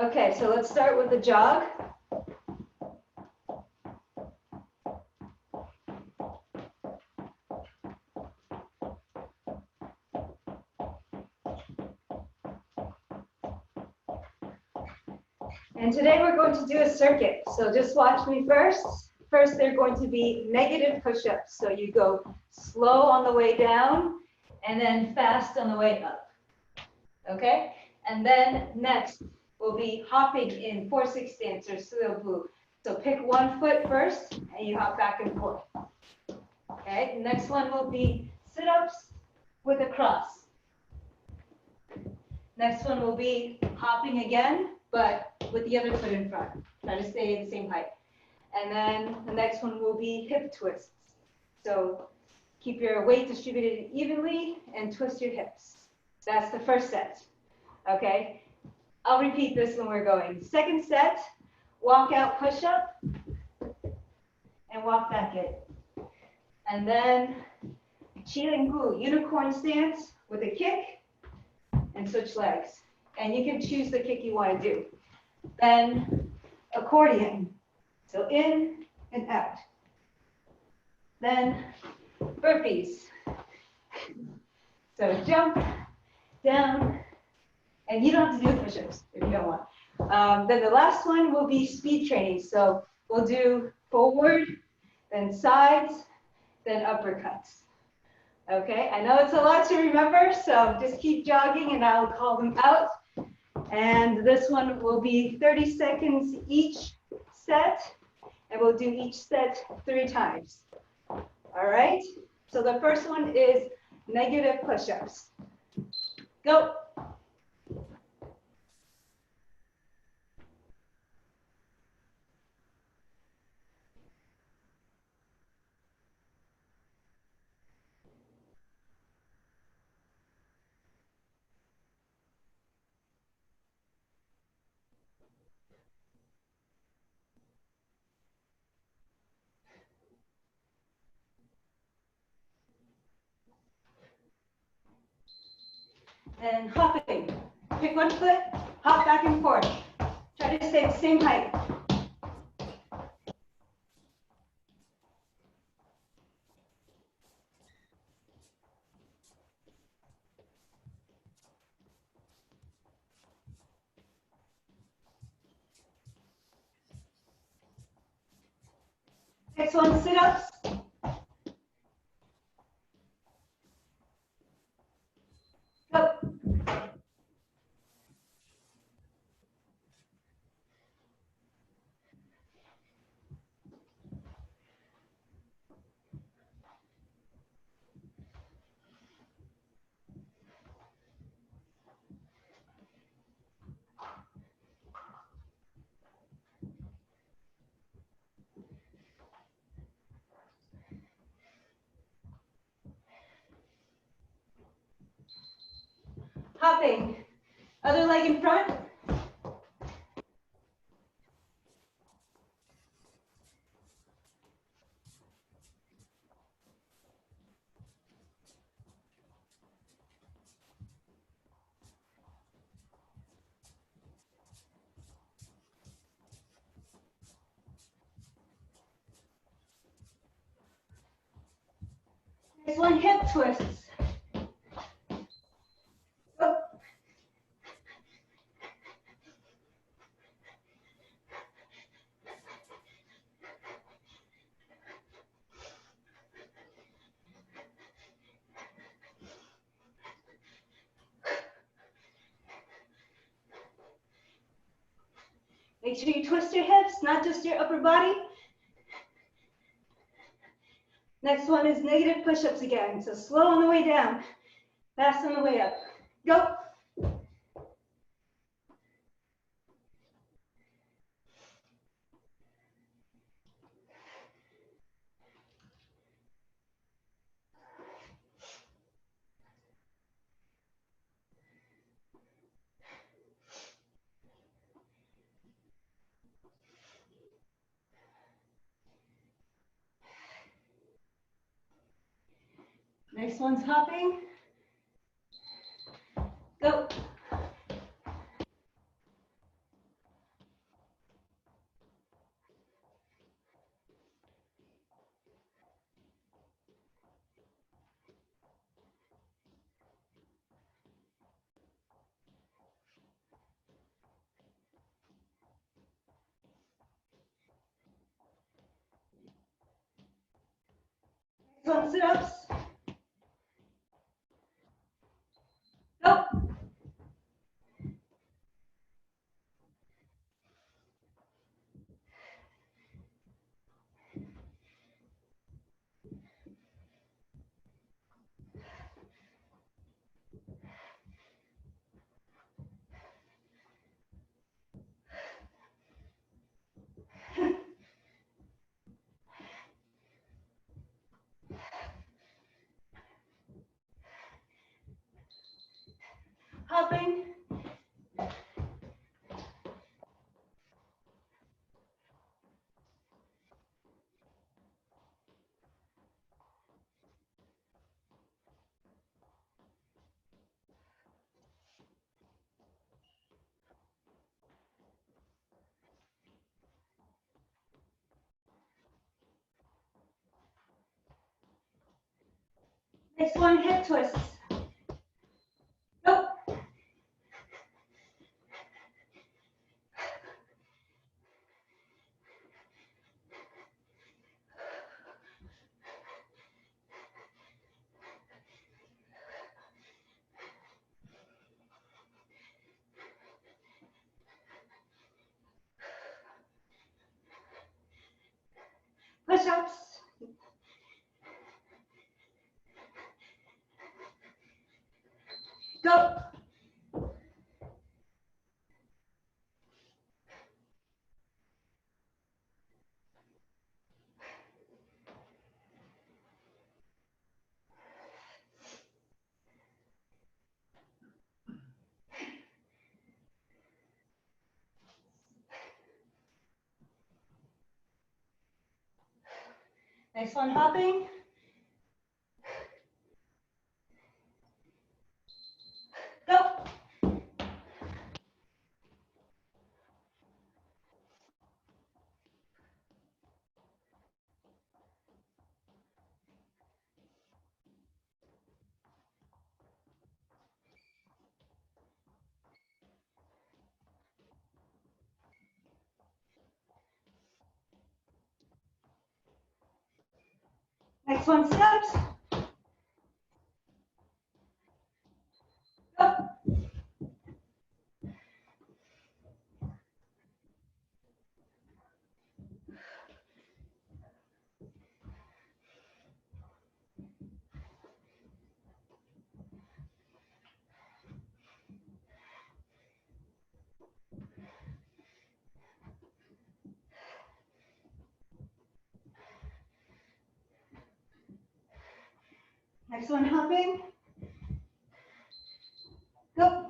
Okay, so let's start with the jog. And today we're going to do a circuit. So just watch me first. First, they're going to be negative push-ups. So you go slow on the way down and then fast on the way up. Okay? And then next will be hopping in 4-6 stance or sudoku. So pick one foot first and you hop back and forth. Okay? The next one will be sit-ups with a cross. Next one will be hopping again, but with the other foot in front. Try to stay at the same height. And then the next one will be hip twists. So keep your weight distributed evenly and twist your hips. That's the first set. Okay? I'll repeat this when we're going. Second set, walk out push-up and walk back in. And then Chilengu, unicorn stance with a kick and switch legs. And you can choose the kick you want to do. Then accordion, so in and out. Then burpees. So jump, down, and you don't have to do push-ups if you don't want. Then the last one will be speed training. So we'll do forward, then sides, then uppercuts. Okay, I know it's a lot to remember, so just keep jogging and I'll call them out. And this one will be 30 seconds each set, and we'll do each set 3 times. All right, so the first one is negative push-ups. Go. And hopping. Pick one foot, hop back and forth. Try to stay the same height. Next one, sit-ups. Go. Hopping. Other leg in front. Next one, hip twists. Go. Make sure you twist your hips, not just your upper body. Next one is negative push-ups again. So slow on the way down, fast on the way up. Go. Next one's hopping. Go. Next one, sit-ups. Go. Hopping. Next one, hip twists. Go. Push-ups. Go. Next one, hopping. Go. Next one, sit-ups. Go. Next one, hopping. Go.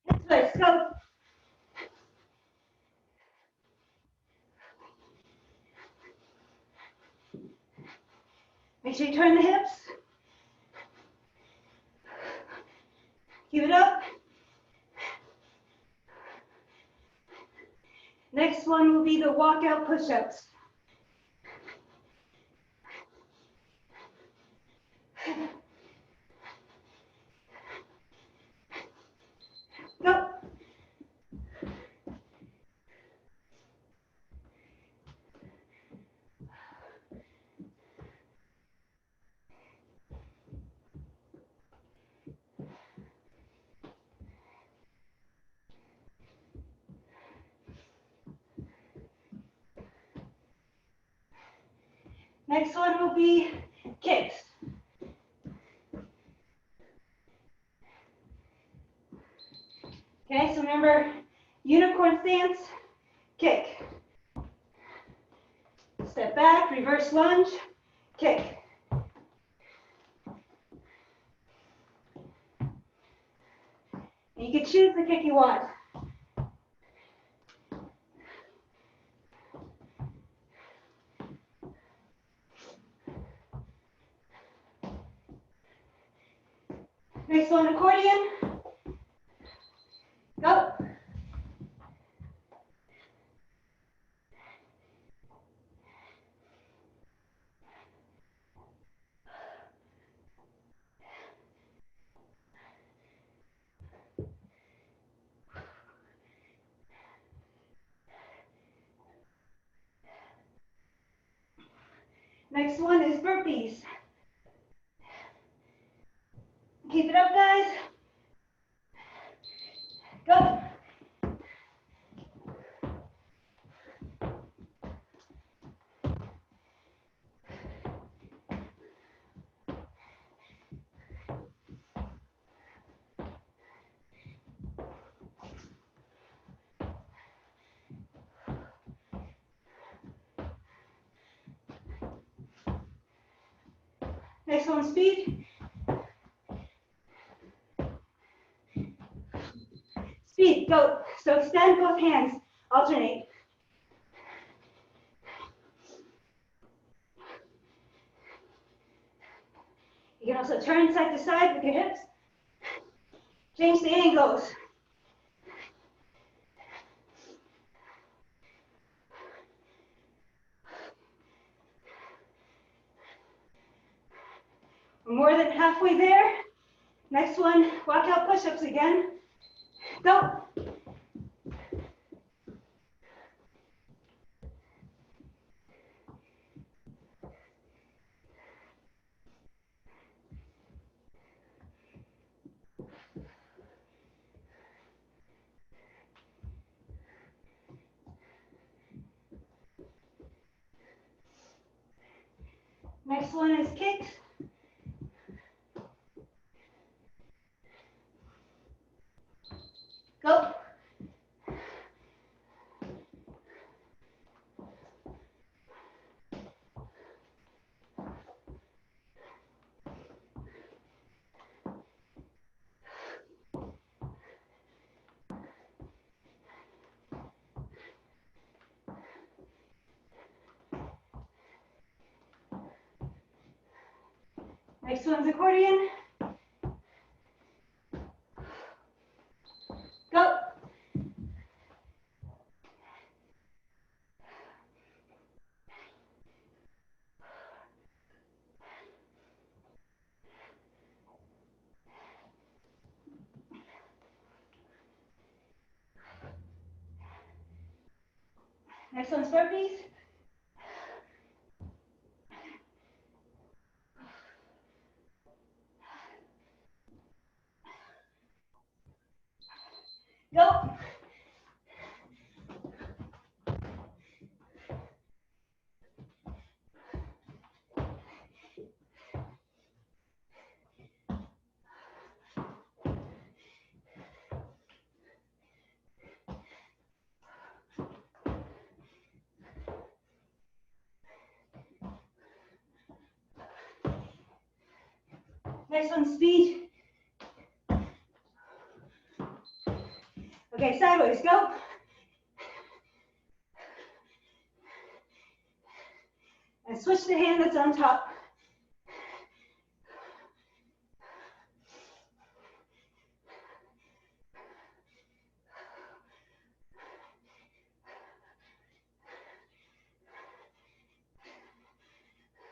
Hip twist. Go. Make sure you turn the hips. Keep it up. Next one will be the walkout push-ups. Go. Next one will be kicks. Okay, so remember, unicorn stance, kick. Step back, reverse lunge, kick. And you can choose the kick you want. accordion. Go. Next one is burpees. Keep it up, guys. Go. Next one, speed. Speed, go. So extend both hands, alternate. You can also turn side to side with your hips. Change the angles. We're more than halfway there. Next one, walk out push-ups again. Go. Next one is kicks. Go. Next one's accordion. Go. Next one's burpees. Go. Next one's speed. Okay, sideways, go. And switch the hand that's on top.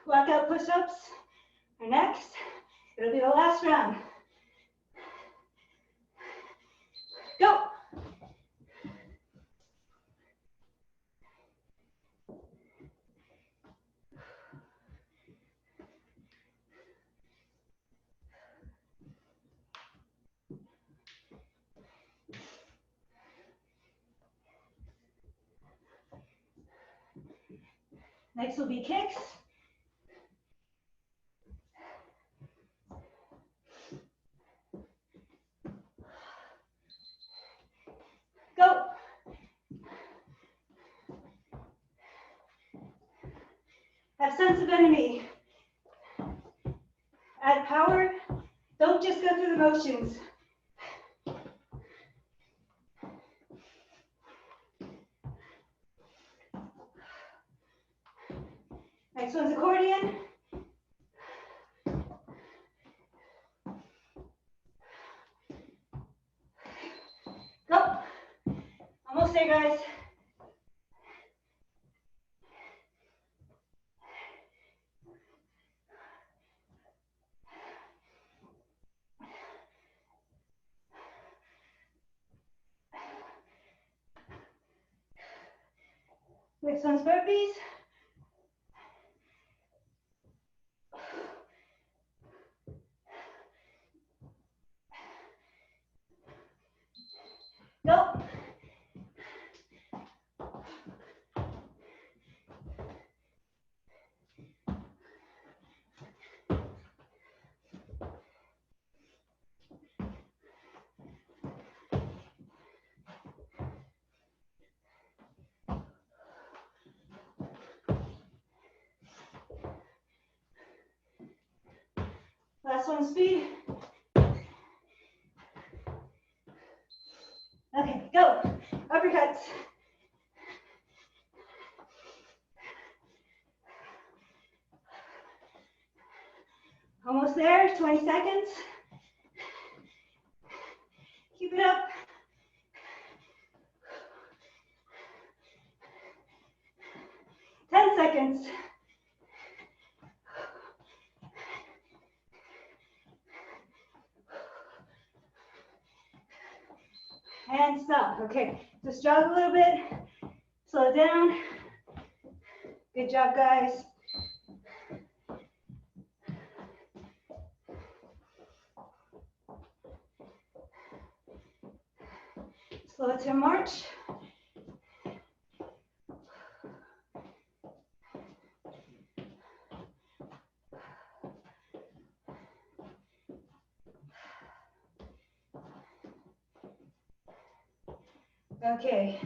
Walk out push-ups are next. It'll be the last round. Go. Next will be kicks. Go. Have sense of enemy. Add power. Don't just go through the motions. Next one's accordion. Almost there, guys. Next one's burpees. Go. Last one, speed. Okay, go. Uppercuts. Almost there, 20 seconds. Keep it up. Seconds. And stop. Okay, just jog a little bit. Slow it down. Good job, guys. Slow it to march. Okay.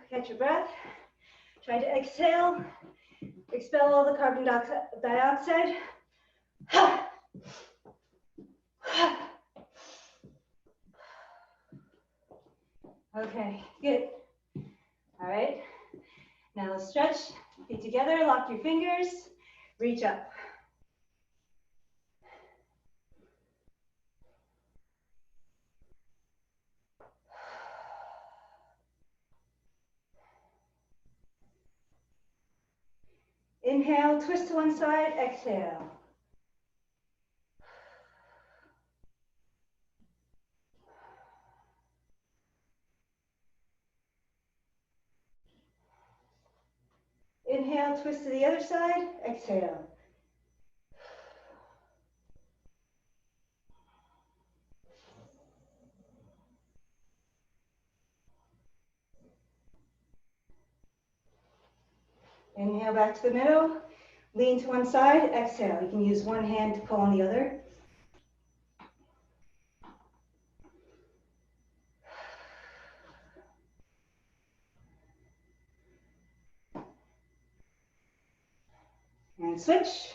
Catch your breath. Try to exhale. Expel all the carbon dioxide. Okay, good. All right. Now let's stretch. Feet together, lock your fingers, reach up. Inhale, twist to one side, exhale. Inhale, twist to the other side, exhale. Inhale back to the middle, lean to one side, exhale. You can use one hand to pull on the other. And switch.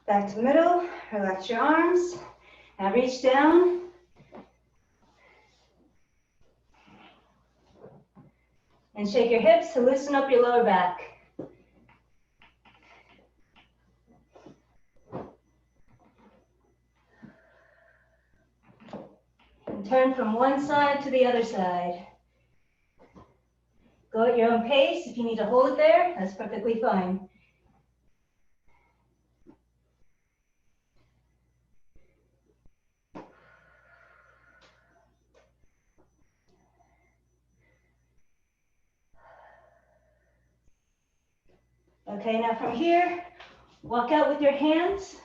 Back to the middle, relax your arms. Now reach down. And shake your hips to loosen up your lower back. And turn from one side to the other side. Go at your own pace. If you need to hold it there, that's perfectly fine. Okay, now from here, walk out with your hands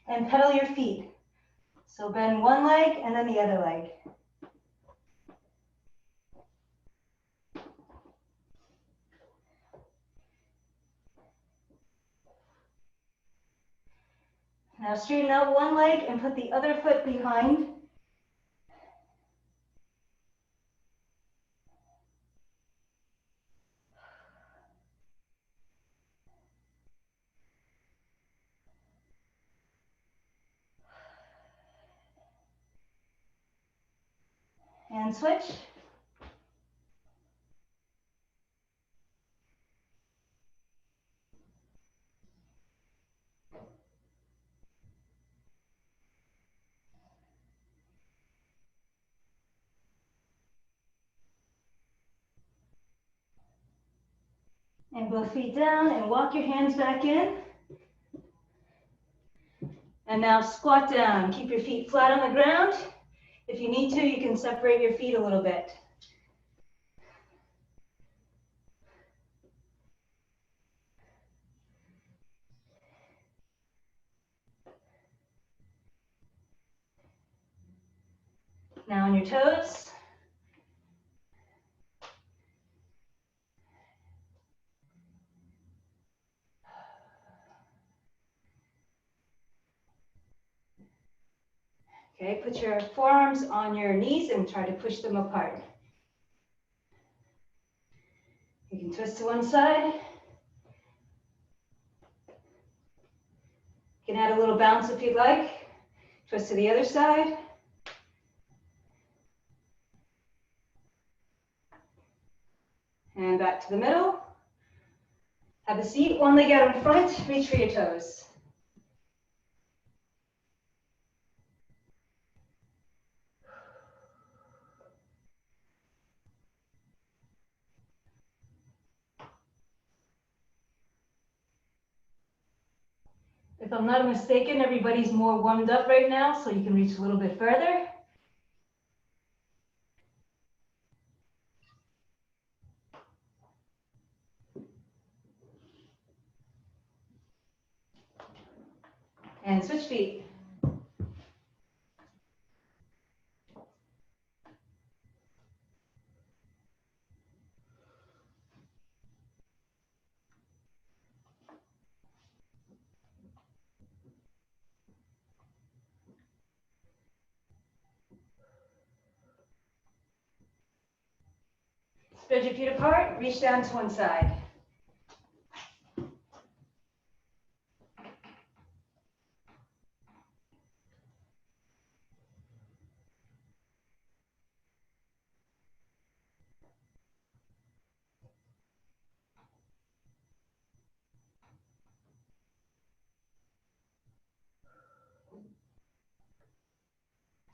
and pedal your feet. So bend one leg and then the other leg. Now straighten out one leg and put the other foot behind. And switch. And both feet down and walk your hands back in. And now squat down. Keep your feet flat on the ground. If you need to, you can separate your feet a little bit. Now on your toes. Okay, put your forearms on your knees and try to push them apart. You can twist to one side. You can add a little bounce if you'd like. Twist to the other side. And back to the middle. Have a seat, one leg out in front, reach for your toes. If I'm not mistaken, everybody's more warmed up right now, so you can reach a little bit further. And switch feet. Spread your feet apart, reach down to one side.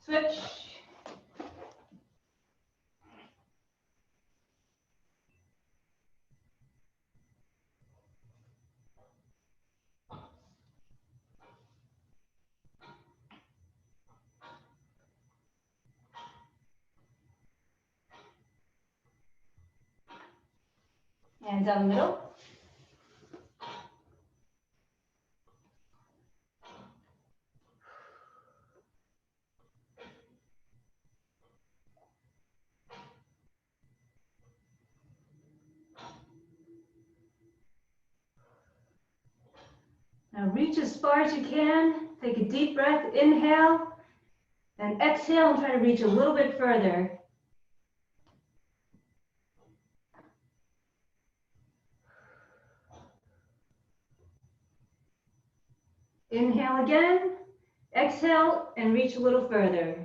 Switch. And down the middle. Now reach as far as you can. Take a deep breath, inhale, and exhale, and try to reach a little bit further. Inhale again, exhale, and reach a little further.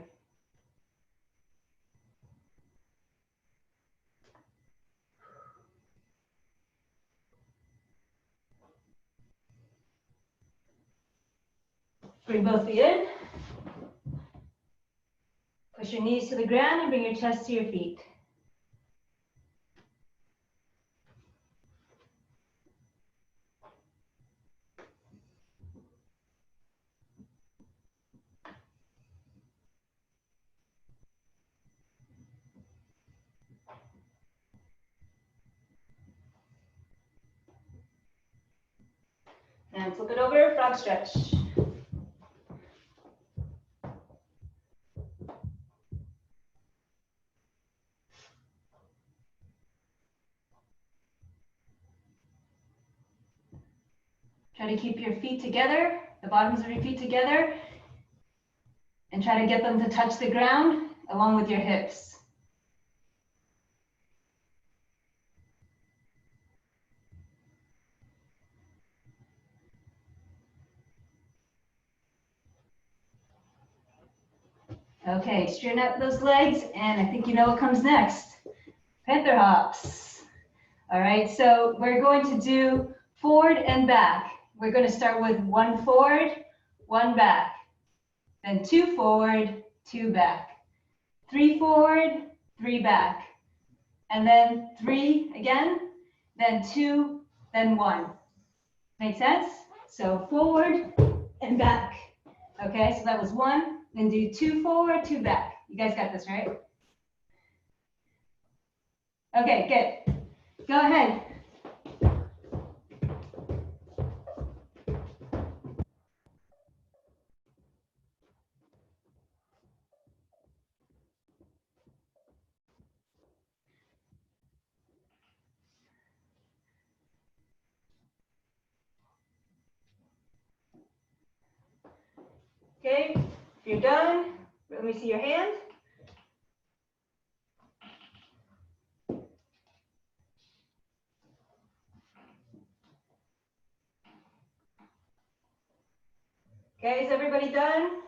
Bring both feet in. Push your knees to the ground and bring your chest to your feet. And flip it over, frog stretch. Try to keep your feet together, the bottoms of your feet together, and try to get them to touch the ground along with your hips. Okay, straighten out those legs, and I think you know what comes next. Panther hops. All right, so we're going to do forward and back. We're going to start with 1 forward, 1 back, then 2 forward, 2 back, 3 forward, 3 back, and then 3 again, then 2, then 1. Make sense? So forward and back. Okay, so that was 1, then do 2 forward, 2 back. You guys got this, right? Okay, good. Go ahead. Okay, if you're done, let me see your hand. Okay, is everybody done?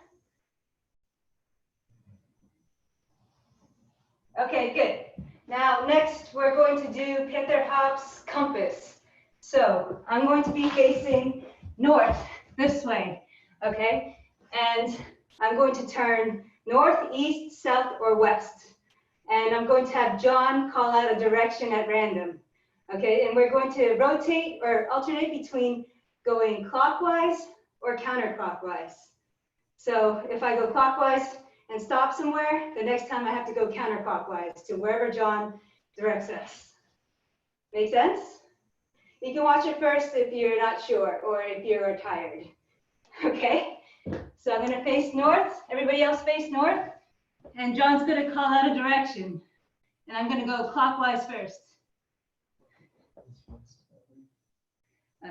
Okay, good. Now, next, we're going to do Panther Hops Compass. So, I'm going to be facing north, this way, okay? And I'm going to turn north, east, south, or west. And I'm going to have John call out a direction at random, okay? And we're going to rotate or alternate between going clockwise or counterclockwise. So, if I go clockwise and stop somewhere, the next time I have to go counterclockwise to wherever John directs us. Make sense? You can watch it first if you're not sure or if you're tired. Okay? So I'm going to face north. Everybody else face north. And John's going to call out a direction. And I'm going to go clockwise first.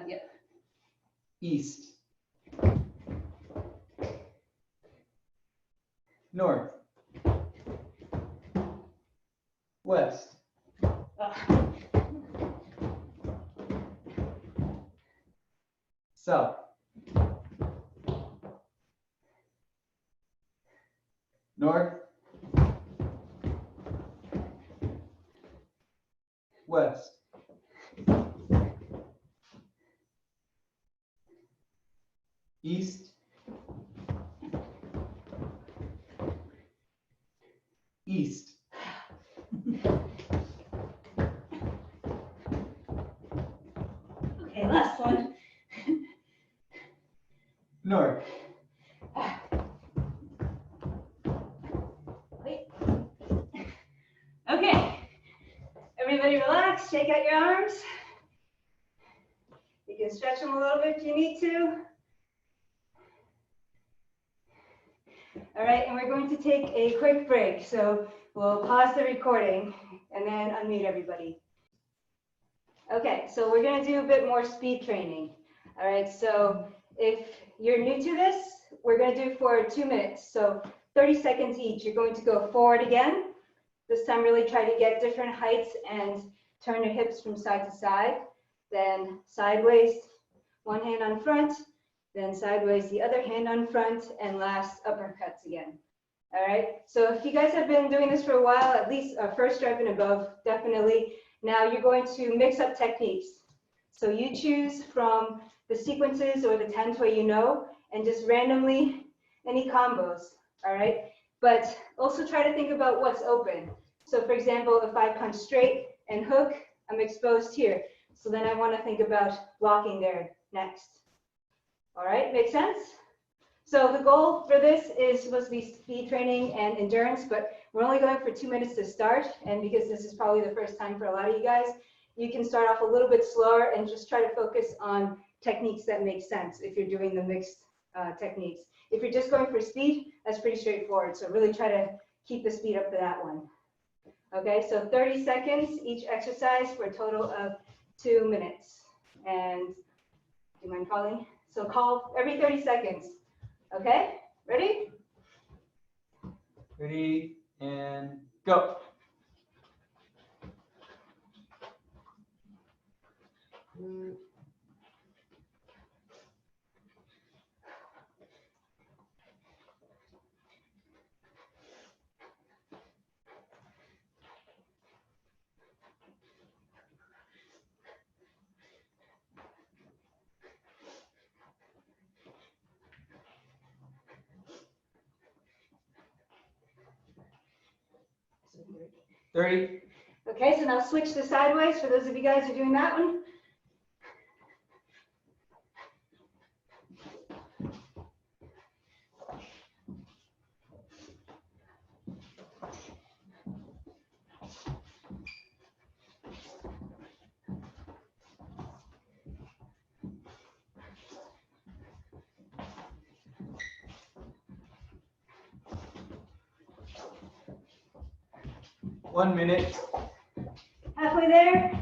Yeah. East. North. West. South. North. West. East. East. Okay, last one. North. Wait. Okay. Everybody relax, shake out your arms. You can stretch them a little bit if you need to. All right, and we're going to take a quick break. So we'll pause the recording and then unmute everybody. Okay, so we're going to do a bit more speed training. All right, so if you're new to this, we're going to do for 2 minutes. So 30 seconds each. You're going to go forward again. This time really try to get different heights and turn your hips from side to side. Then sideways, one hand on front, then sideways, the other hand on front, and last uppercuts again. All right, so if you guys have been doing this for a while, at least first stripe and above, definitely. Now you're going to mix up techniques. So you choose from the sequences or the 10s where you know, and just randomly any combos, all right? But also try to think about what's open. So for example, if I punch straight and hook, I'm exposed here. So then I want to think about blocking there next. All right, make sense? So the goal for this is supposed to be speed training and endurance, but we're only going for 2 minutes to start. And because this is probably the first time for a lot of you guys, you can start off a little bit slower and just try to focus on techniques that make sense if you're doing the mixed techniques. If you're just going for speed, that's pretty straightforward. So really try to keep the speed up for that one. Okay, so 30 seconds each exercise for a total of 2 minutes. And do you mind calling? So call every 30 seconds. Okay, ready? Ready and go. 30. Okay, so now switch to sideways for those of you guys who are doing that one. One minute. Halfway there.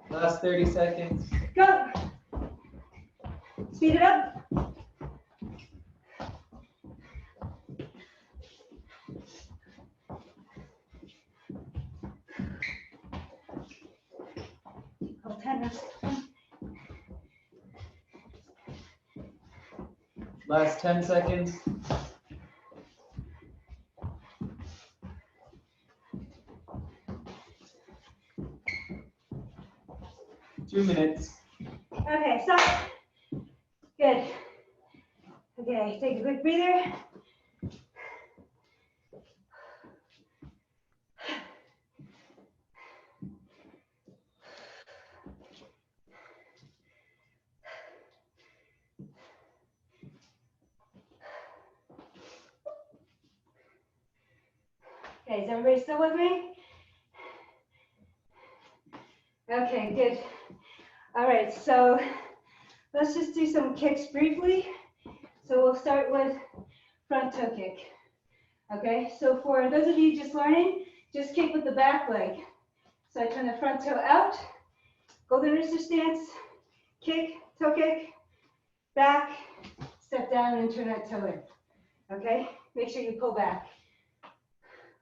Last 30 seconds. Go. Speed it up. Oh, 10. Last 10 seconds. Two minutes. Okay, stop. Good. Okay, take a quick breather. Okay, is everybody still with me? Okay, good. All right, so let's just do some kicks briefly. So we'll start with front toe kick. Okay, so for those of you just learning, just kick with the back leg. So I turn the front toe out, golden rooster stance, kick, toe kick, back, step down and turn that toe in. Okay, make sure you pull back.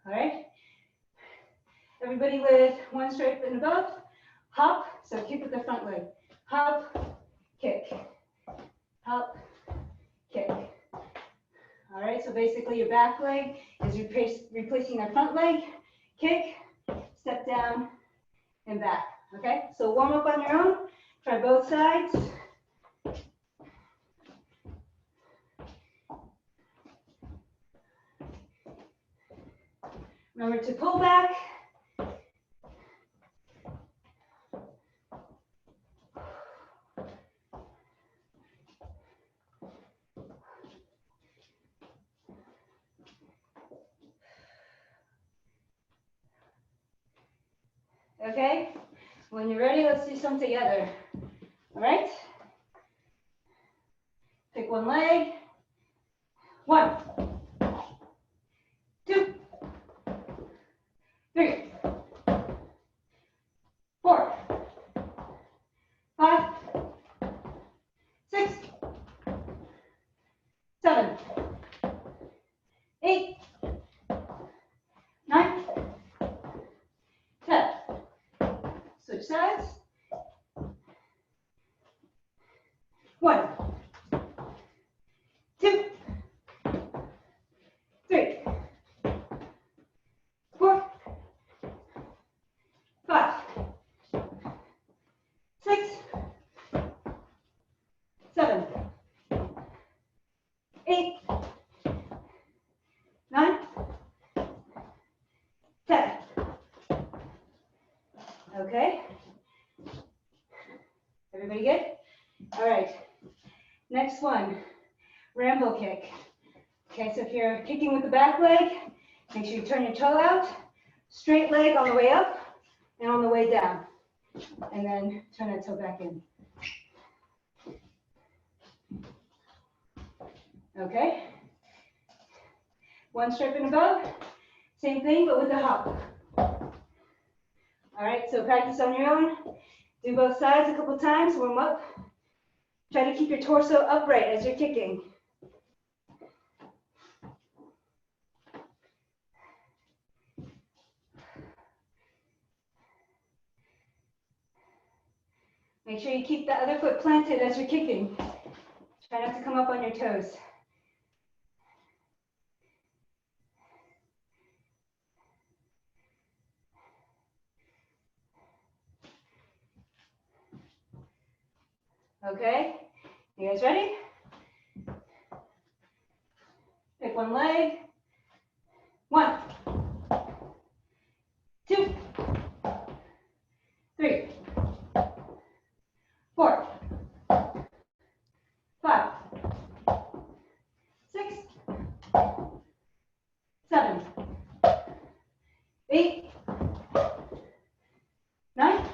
All right, everybody with one stripe and above, hop, so kick with the front leg. Hop, kick, hop, kick. All right, so basically your back leg is replacing the front leg, kick, step down, and back. Okay, so warm up on your own, try both sides. Remember to pull back. Okay, when you're ready, let's do some together. All right, pick one leg. 1, 2, 3, 4, 5, 6, 7, 8, 9, 10. Switch sides. 1, 2, 3, 4, 5, 6, 7, 8, 9, 10. Okay. Everybody good? All right. Next one, Rambo kick. Okay, so if you're kicking with the back leg, make sure you turn your toe out, straight leg on the way up and on the way down. And then turn that toe back in. Okay. One stripe and above, same thing, but with a hop. All right, so practice on your own. Do both sides a couple times, warm up. Try to keep your torso upright as you're kicking. Make sure you keep the other foot planted as you're kicking. Try not to come up on your toes. Okay, you guys ready? Pick one leg. 1, 2, 3, 4, 5, 6, 7, 8, 9,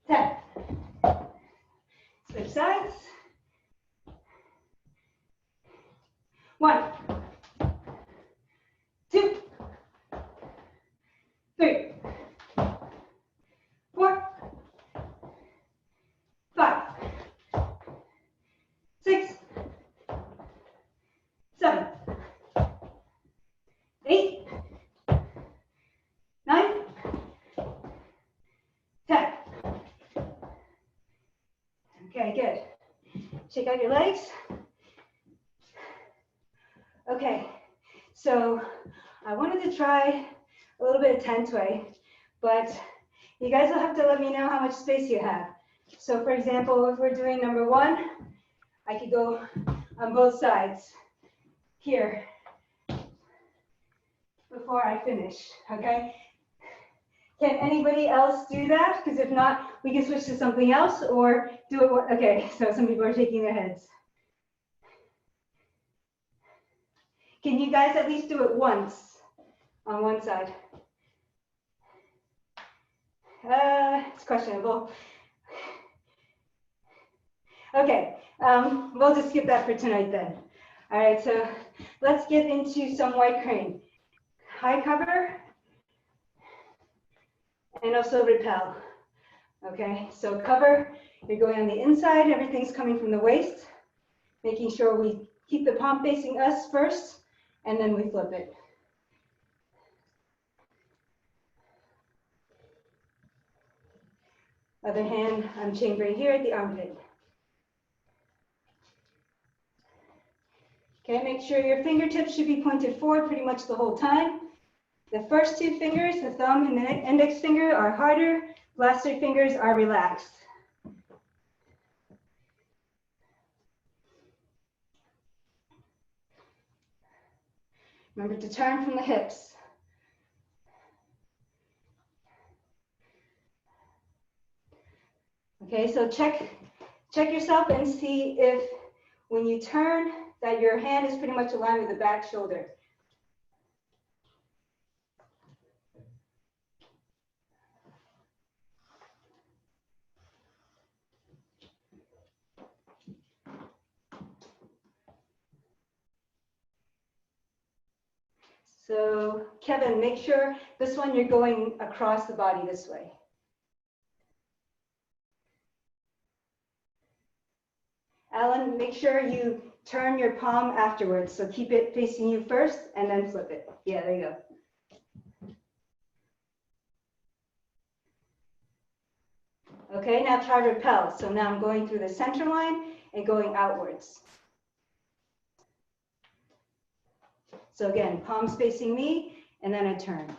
10. Switch sides. 1, 2, 3, 4, 5, 6, 7, 8, 9, 10. Okay, good. Shake out your legs. Okay, so I wanted to try a little bit of 10-way, but you guys will have to let me know how much space you have. So for example, if we're doing number 1, I could go on both sides here before I finish, okay? Can anybody else do that? Because if not, we can switch to something else or do it. Okay, so some people are shaking their heads. Can you guys at least do it once on one side? It's questionable. Okay, we'll just skip that for tonight then. All right, so let's get into some white crane. High cover and also repel. Okay, so cover, you're going on the inside, everything's coming from the waist, making sure we keep the palm facing us first, and then we flip it. Other hand, I'm chained right here at the armpit. Okay, make sure your fingertips should be pointed forward pretty much the whole time. The first 2 fingers, the thumb and the index finger, are harder. Last 3 fingers are relaxed. Remember to turn from the hips. Okay, so check yourself and see if when you turn that your hand is pretty much aligned with the back shoulder. So Kevin, make sure this one you're going across the body this way. Alan, make sure you turn your palm afterwards. So keep it facing you first and then flip it. Yeah, there you go. Okay, now try repel. So now I'm going through the center line and going outwards. So again, palms facing me, and then I turn.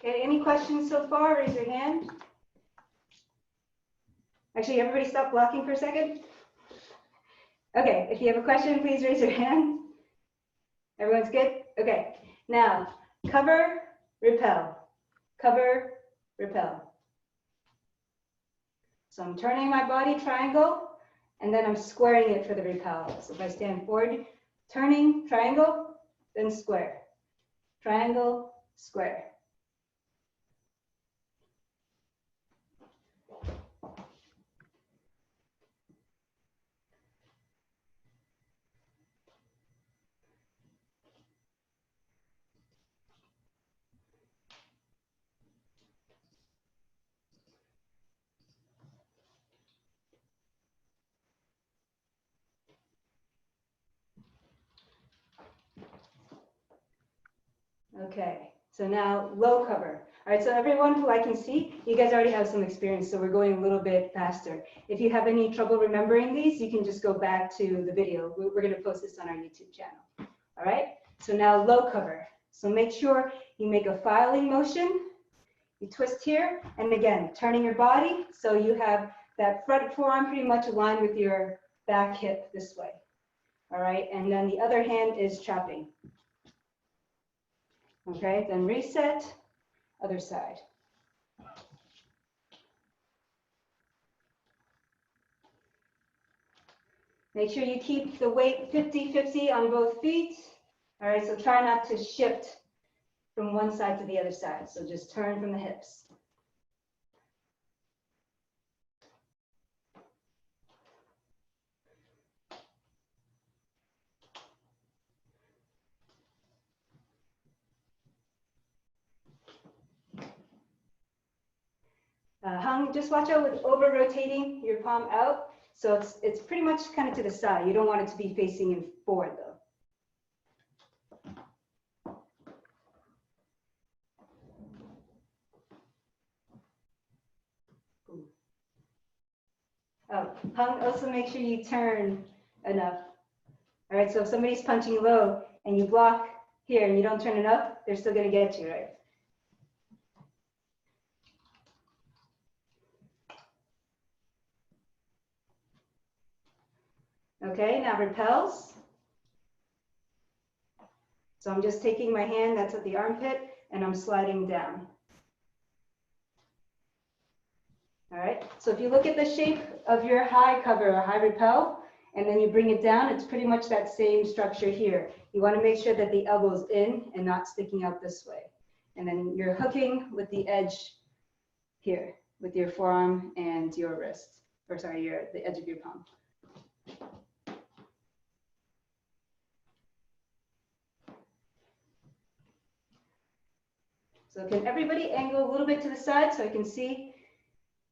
Okay, any questions so far? Raise your hand. Actually, everybody stop blocking for a second. Okay, if you have a question, please raise your hand. Everyone's good? Okay, now cover, repel, cover, repel. So I'm turning my body triangle, and then I'm squaring it for the repel. So if I stand forward, turning, triangle, then square. Triangle, square. Okay, so now low cover. All right, so everyone who I can see, you guys already have some experience, so we're going a little bit faster. If you have any trouble remembering these, you can just go back to the video. We're going to post this on our YouTube channel. All right, so now low cover. So make sure you make a filing motion. You twist here, and again, turning your body so you have that front forearm pretty much aligned with your back hip this way. All right, and then the other hand is trapping. Okay, then reset, other side. Make sure you keep the weight 50-50 on both feet. All right, so try not to shift from one side to the other side. So just turn from the hips. Hung, just watch out with over rotating your palm out. So it's pretty much kind of to the side. You don't want it to be facing forward though. Oh, hung, also make sure you turn enough. All right, so if somebody's punching low and you block here and you don't turn it up, they're still gonna get you, right? Okay, now repels. So I'm just taking my hand that's at the armpit and I'm sliding down. All right, so if you look at the shape of your high cover or high repel, and then you bring it down, it's pretty much that same structure here. You want to make sure that the elbow's in and not sticking out this way. And then you're hooking with the edge here, with your forearm and your wrist, or sorry, the edge of your palm. So can everybody angle a little bit to the side so I can see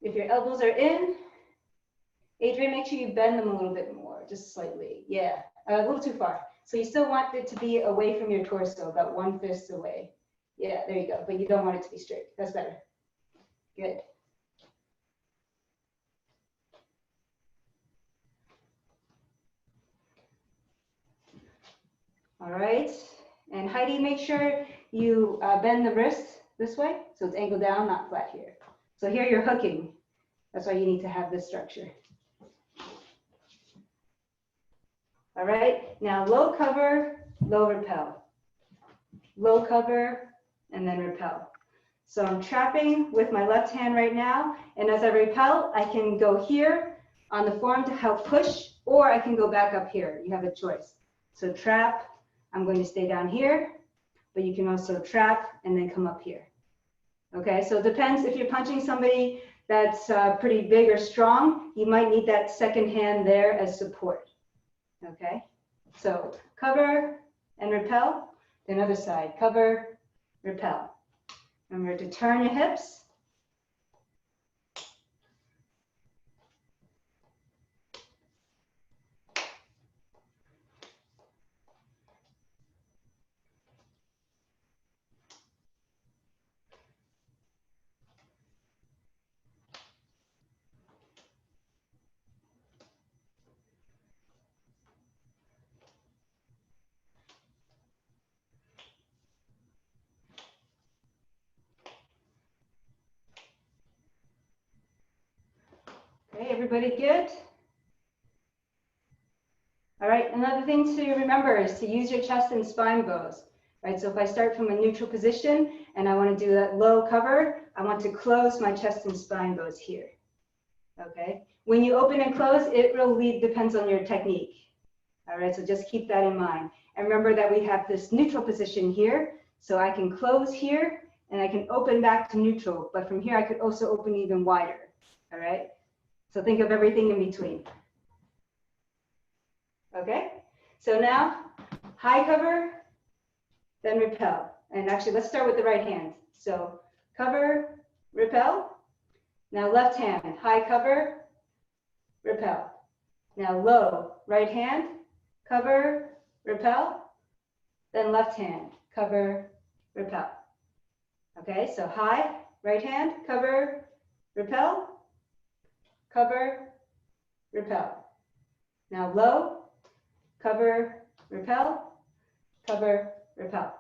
if your elbows are in? Adrian, make sure you bend them a little bit more, just slightly. Yeah, a little too far. So you still want it to be away from your torso, about 1 fist away. Yeah, there you go. But you don't want it to be straight. That's better. Good. All right. And Heidi, make sure you bend the wrist this way. So it's angled down, not flat here. So here you're hooking. That's why you need to have this structure. All right, now low cover, low repel. Low cover, and then repel. So I'm trapping with my left hand right now, and as I repel, I can go here on the forearm to help push, or I can go back up here. You have a choice. So trap, I'm going to stay down here, but you can also trap and then come up here. Okay, so it depends. If you're punching somebody that's pretty big or strong, you might need that second hand there as support. Okay, so cover and repel, then other side, cover, repel. Remember to turn your hips. Okay, everybody good? All right, another thing to remember is to use your chest and spine bows. Right, so if I start from a neutral position and I want to do that low cover, I want to close my chest and spine bows here. Okay, when you open and close, it really depends on your technique. All right, so just keep that in mind. And remember that we have this neutral position here, so I can close here and I can open back to neutral, but from here I could also open even wider. All right, so think of everything in between. Okay, so now high cover, then repel. And actually, let's start with the right hand. So cover, repel. Now left hand, high cover, repel. Now low, right hand, cover, repel. Then left hand, cover, repel. Okay, so high, right hand, cover, repel, cover, repel. Now low, cover, repel, cover, repel.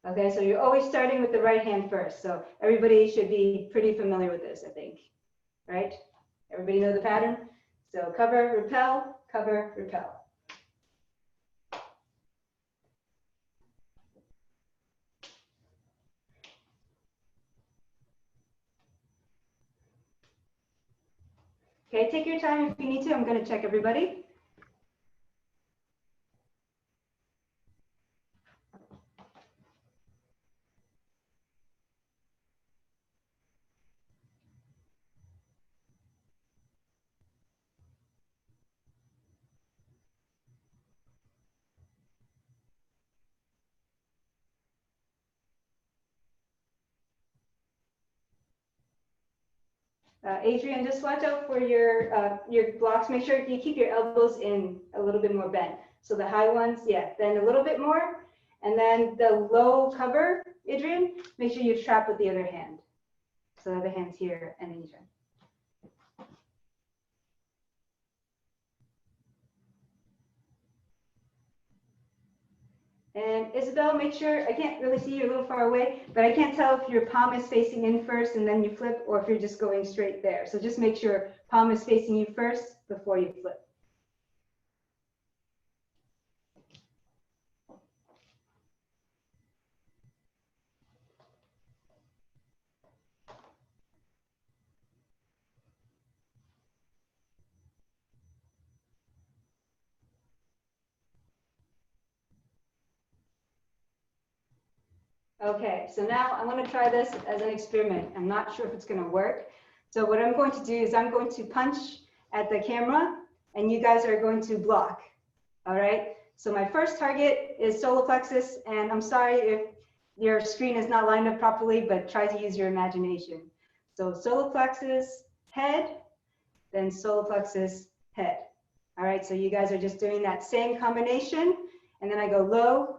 Okay, so you're always starting with the right hand first. So everybody should be pretty familiar with this, I think, right? Everybody know the pattern? So cover, repel, cover, repel. Okay, take your time if you need to. I'm going to check everybody. Adrian, just watch out for your blocks. Make sure you keep your elbows in a little bit more bent. So the high ones, yeah, then a little bit more. And then the low cover, Adrian, make sure you trap with the other hand. So the other hand's here, and then you turn. And Isabel, make sure, I can't really see you, a little far away, but I can't tell if your palm is facing in first and then you flip, or if you're just going straight there. So just make sure palm is facing you first before you flip. Okay, so now I want to try this as an experiment. I'm not sure if it's going to work. So what I'm going to do is I'm going to punch at the camera, and you guys are going to block. All right, so my first target is solar plexus, and I'm sorry if your screen is not lined up properly, but try to use your imagination. So solar plexus, head, then solar plexus, head. All right, so you guys are just doing that same combination, and then I go low,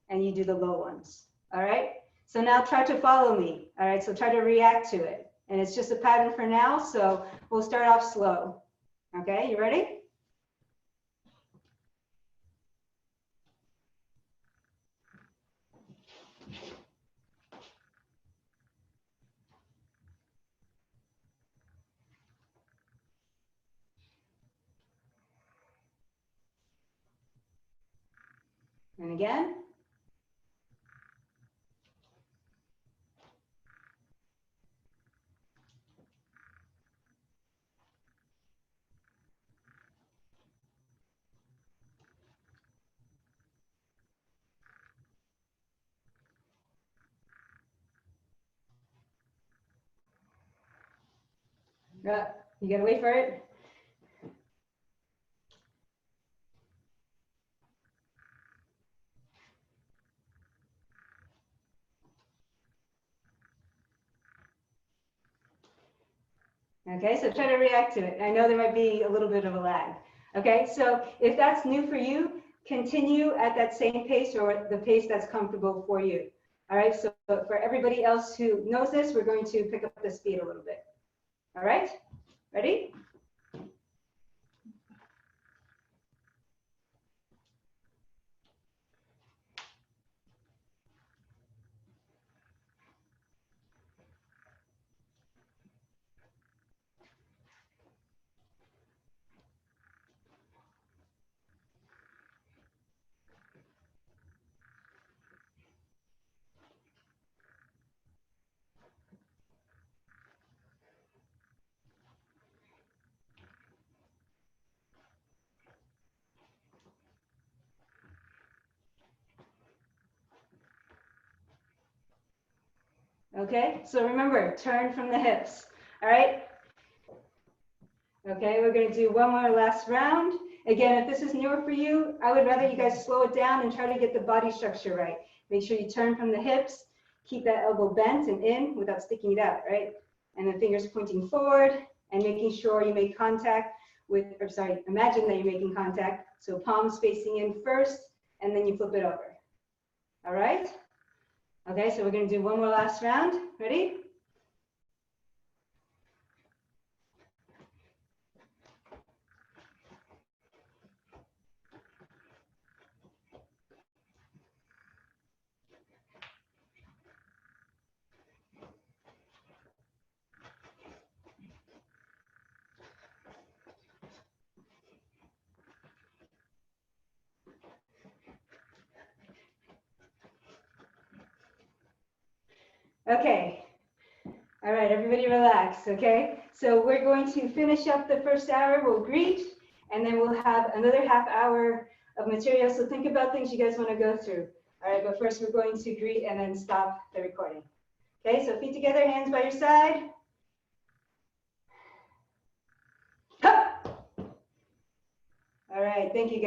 and you do the low ones. All right, so now try to follow me. All right, so try to react to it. And it's just a pattern for now, so we'll start off slow. Okay, you ready? And again. You gotta wait for it. Okay, so try to react to it. I know there might be a little bit of a lag. Okay, so if that's new for you, continue at that same pace or the pace that's comfortable for you. All right, so for everybody else who knows this, we're going to pick up the speed a little bit. All right, ready? Okay, so remember, turn from the hips. All right. Okay, we're going to do one more last round. Again, if this is newer for you, I would rather you guys slow it down and try to get the body structure right. Make sure you turn from the hips, keep that elbow bent and in without sticking it out, right? And the fingers pointing forward and making sure you make contact with, or sorry, imagine that you're making contact. So palms facing in first, and then you flip it over. All right? Okay, so we're gonna do one more last round. Ready? Okay. All right, everybody relax, okay? So we're going to finish up the first hour, we'll greet, and then we'll have another half hour of material. So think about things you guys want to go through. All right, but first we're going to greet and then stop the recording. Okay, so feet together, hands by your side. All right, thank you guys.